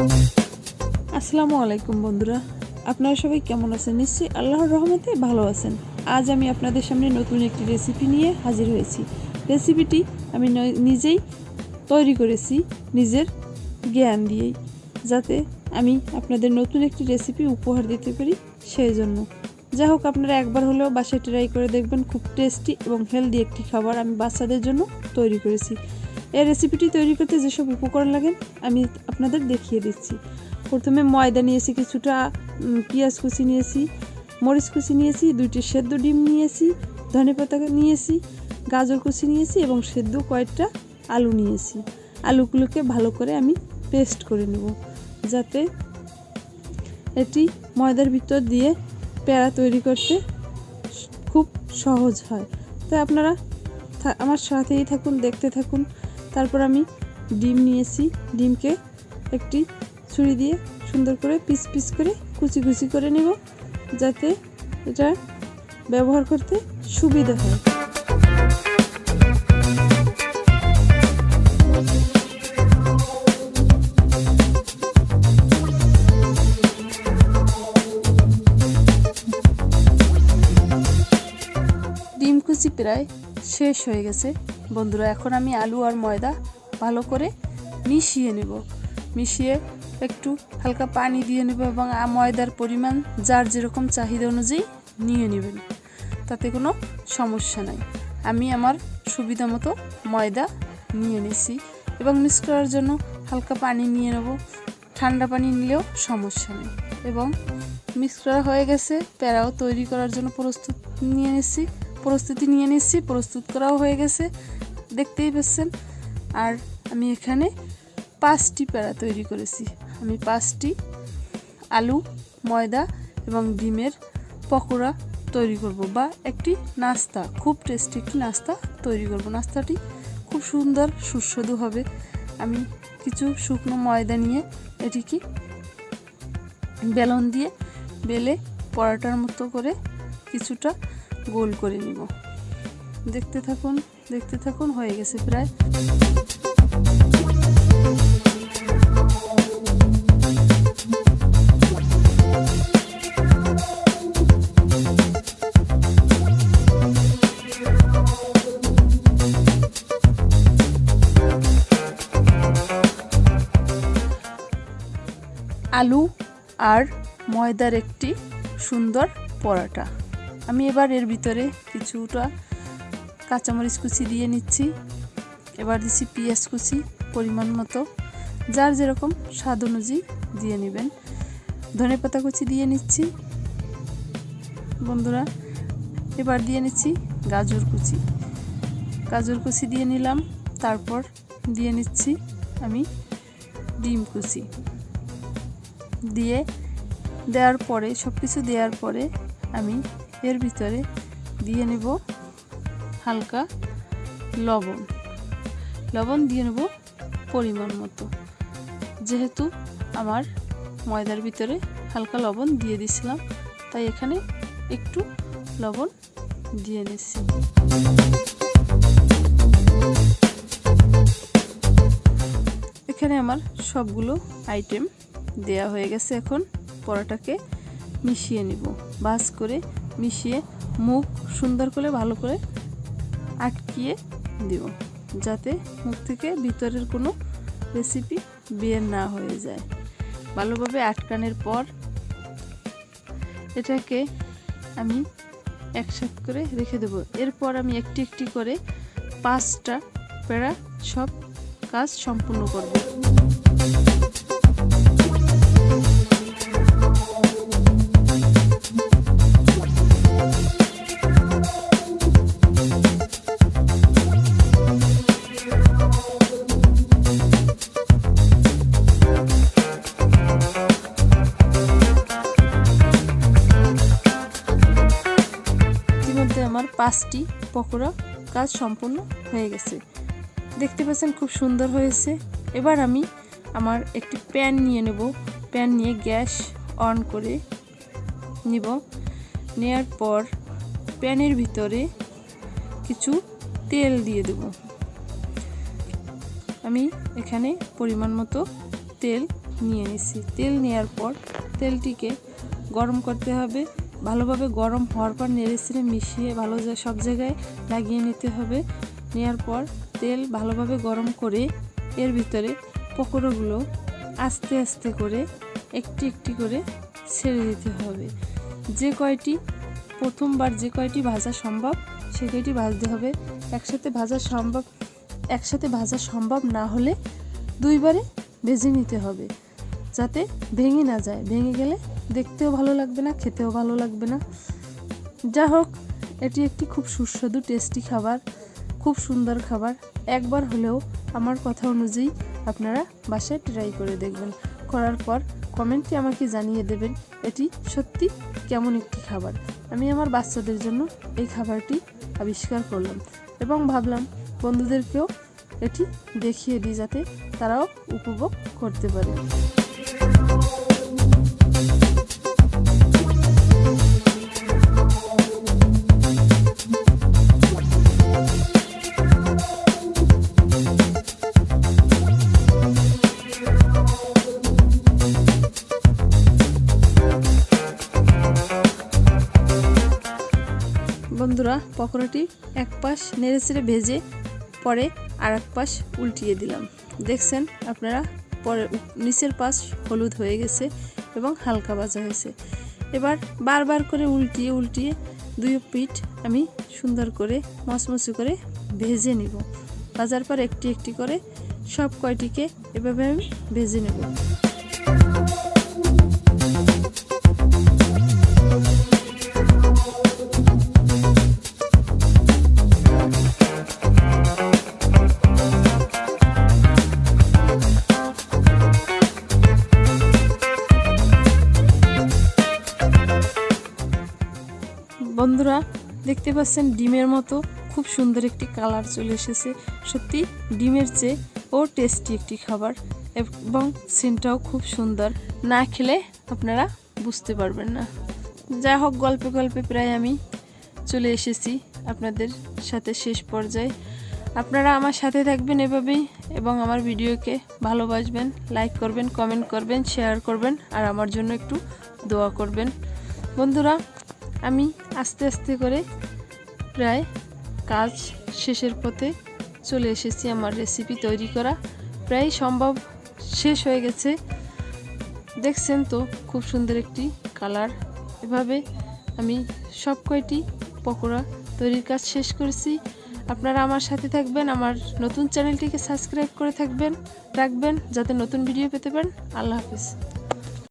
আসসালামু আলাইকুম বন্ধুরা, আপনারা সবাই কেমন আছেন? নিশ্চয়ই আল্লাহর রহমতে ভালো আছেন। আজ আমি আপনাদের সামনে নতুন একটি রেসিপি নিয়ে হাজির হয়েছি। রেসিপিটি আমি নিজেই তৈরি করেছি নিজের জ্ঞান দিয়েই, যাতে আমি আপনাদের নতুন একটি রেসিপি উপহার দিতে পারি সেই জন্য। যাই হোক, আপনারা একবার হলেও বাসায় ট্রাই করে দেখবেন। খুব টেস্টি এবং হেলদি একটি খাবার আমি বাচ্চাদের জন্য তৈরি করেছি। এই রেসিপিটি তৈরি করতে যেসব উপকরণ লাগেন আমি আপনাদের দেখিয়ে দিচ্ছি। প্রথমে ময়দা নিয়েছি, কিছুটা পেঁয়াজ কুচি নিয়েছি, মরিচ কুচি নিয়েছি, 2টি সেদ্ধ ডিম নিয়েছি, ধনেপাতা নিয়েছি, গাজর কুচি নিয়েছি এবং সেদ্ধ কয়েকটা আলু নিয়েছি। আলুগুলোকে ভালো করে আমি পেস্ট করে নেব, যাতে এটি ময়দার ভিতর দিয়ে প্যাড়া তৈরি করতে খুব সহজ হয়। তাই আপনারা আমার সাথেই থাকুন, দেখতে থাকুন। তারপর আমি ডিম নিয়েছি, ডিমকে একটি ছুরি দিয়ে সুন্দর করে পিস পিস করে কুচি কুচি করে নেব, যাতে এটা ব্যবহার করতে সুবিধা হয়। ডিম কুচি প্রায় শেষ হয়ে গেছে বন্ধুরা। এখন আমি আলু আর ময়দা ভালো করে মিশিয়ে নেব। মিশিয়ে একটু হালকা পানি দিয়ে নেব এবং ময়দার পরিমাণ যার যেরকম চাহিদা অনুযায়ী নিয়ে নেবেন, তাতে কোনো সমস্যা নাই। আমি আমার সুবিধা মতো ময়দা নিয়ে নিছি এবং মিক্স করার জন্য হালকা পানি নিয়ে নেব। ঠান্ডা পানি নিলেও সমস্যা নেই। এবং মিক্স করা হয়ে গেছে, প্যাড়াও তৈরি করার জন্য প্রস্তুতি নিয়ে নিচ্ছি। প্রস্তুত করাও হয়ে গেছে, দেখতেই পাচ্ছেন। আর আমি এখানে 5টি প্যাড়া তৈরি করেছি। আমি 5টি আলু, ময়দা এবং ডিমের পকোড়া তৈরি করব, বা একটি নাস্তা, খুব টেস্টি একটি নাস্তা তৈরি করব। নাস্তাটি খুব সুন্দর সুস্বাদু হবে। আমি কিছু শুকনো ময়দা নিয়ে এটিকে বেলন দিয়ে বেলে পরোটার মতো করে কিছুটা গোল করে নিব। দেখতে থাকুন, হয়ে গেছে প্রায়। আলু আর ময়দার একটি সুন্দর পরোটা। আমি এবার এর ভিতরে কিছুটা কাঁচামরিচ কুচি দিয়ে নিচ্ছি। এবার দিচ্ছি পেঁয়াজ কুচি পরিমাণ মতো, যার যেরকম স্বাদ অনুযায়ী দিয়ে নেবেন। ধনেপাতা কুচি দিয়ে নিচ্ছি বন্ধুরা। এবার দিয়ে নিচ্ছি গাজর কুচি দিয়ে নিলাম। তারপর দিয়ে নিচ্ছি আমি ডিম কুচি। দেওয়ার পরে সব কিছু দেওয়ার পরে আমি এর ভিতরে দিয়ে নেব হালকা লবণ দিয়ে নেব পরিমাণ মতো। যেহেতু আমার ময়দার ভিতরে হালকা লবণ দিয়ে দিছিলাম, তাই এখানে একটু লবণ দিয়ে নিচ্ছি। এখানে আমার সবগুলো আইটেম দেয়া হয়ে গেছে। এখন পরোটাকে মিশিয়ে নিব, ভাঁজ করে মিশিয়ে মুখ সুন্দর করে ভালো করে আটকিয়ে দিব, যাতে মুখ থেকে ভিতরের কোনো রেসিপি বের না হয়ে যায়। ভালোভাবে আটকানোর পর এটাকে আমি একসাথে করে রেখে দেব। এরপর আমি একটি একটি করে 5টা প্যাড়া সব কাজ সম্পূর্ণ করব। আমার 5টি পকোড়া কাজ সম্পূর্ণ হয়ে গেছে, দেখতে পাচ্ছেন খুব সুন্দর হয়েছে। এবার আমি আমার একটি প্যান নিয়ে নেব। প্যান নিয়ে গ্যাস অন করে নিব। নেওয়ার পর প্যানের ভিতরে কিছু তেল দিয়ে দেব। আমি এখানে পরিমাণ মতো তেল নিয়ে নিছি। তেল নেওয়ার পর তেলটিকে গরম করতে হবে। ভালোভাবে গরম হওয়ার পর নেড়েচেড়ে মিশিয়ে ভালো সব জায়গায় লাগিয়ে নিতে হবে। নেওয়ার পর তেল ভালোভাবে গরম করে এর ভিতরে পকোড়াগুলো আস্তে আস্তে করে একটি একটি করে ছেড়ে দিতে হবে। প্রথমবার যে কয়টি ভাজা সম্ভব সে কয়টি ভাজতে হবে। একসাথে ভাজা সম্ভব না হলে দুইবারে ভেজে নিতে হবে, যাতে ভেঙে না যায়। ভেঙে গেলে দেখতেও ভালো লাগবে না, খেতেও ভালো লাগবে না। যা হোক, এটি একটি খুব সুস্বাদু টেস্টি খাবার, খুব সুন্দর খাবার। একবার হলেও আমার কথা অনুযায়ী আপনারা বাসায় ট্রাই করে দেখবেন। করার পর কমেন্টে আমাকে জানিয়ে দেবেন এটি সত্যি কেমন একটি খাবার। আমি আমার বাচ্চাদের জন্য এই খাবারটি আবিষ্কার করলাম এবং ভাবলাম বন্ধুদেরকেও এটি দেখিয়ে দিই, যাতে তারাও উপভোগ করতে পারে। বন্ধুরা, পকোড়াটি এক পাশ নেড়েচেড়ে ভেজে পরে আর এক পাশ উল্টিয়ে দিলাম। দেখছেন আপনারা, পরে নিচের পাশ হলুদ হয়ে গেছে এবং হালকা ভাজা হয়েছে। এবার বারবার করে উল্টিয়ে দুই পিঠ আমি সুন্দর করে মচমচে করে ভেজে নিব। ভাজার পর একটি একটি করে সব কয়টিকে এভাবে আমি ভেজে নেব। বন্ধুরা, দেখতে পাচ্ছেন ডিমের মতো খুব সুন্দর একটি কালার চলে এসেছে। সত্যি ডিমের চেয়ে টেস্টি একটি খাবার এবং সেন্টটাও খুব সুন্দর। না খেলে আপনারা বুঝতে পারবেন না। যা হোক, গল্পে গল্পে প্রায় আমি চলে এসেছি আপনাদের সাথে শেষ পর্যায়ে। আপনারা আমার সাথে থাকবেন এভাবেই এবং আমার ভিডিওকে ভালোবাসবেন, লাইক করবেন, কমেন্ট করবেন, শেয়ার করবেন আর আমার জন্য একটু দোয়া করবেন। বন্ধুরা, আমি আস্তে আস্তে করে প্রায় কাজ শেষের পথে চলে এসেছি। আমার রেসিপি তৈরি করা প্রায় সম্ভব শেষ হয়ে গেছে। দেখছেন তো খুব সুন্দর একটি কালার। এভাবে আমি সব কয়টি পকোড়া তৈরির কাজ শেষ করেছি। আপনারা আমার সাথে থাকবেন, আমার নতুন চ্যানেলটিকে সাবস্ক্রাইব করে রাখবেন, যাতে নতুন ভিডিও পেতে পারেন। আল্লাহ হাফিজ।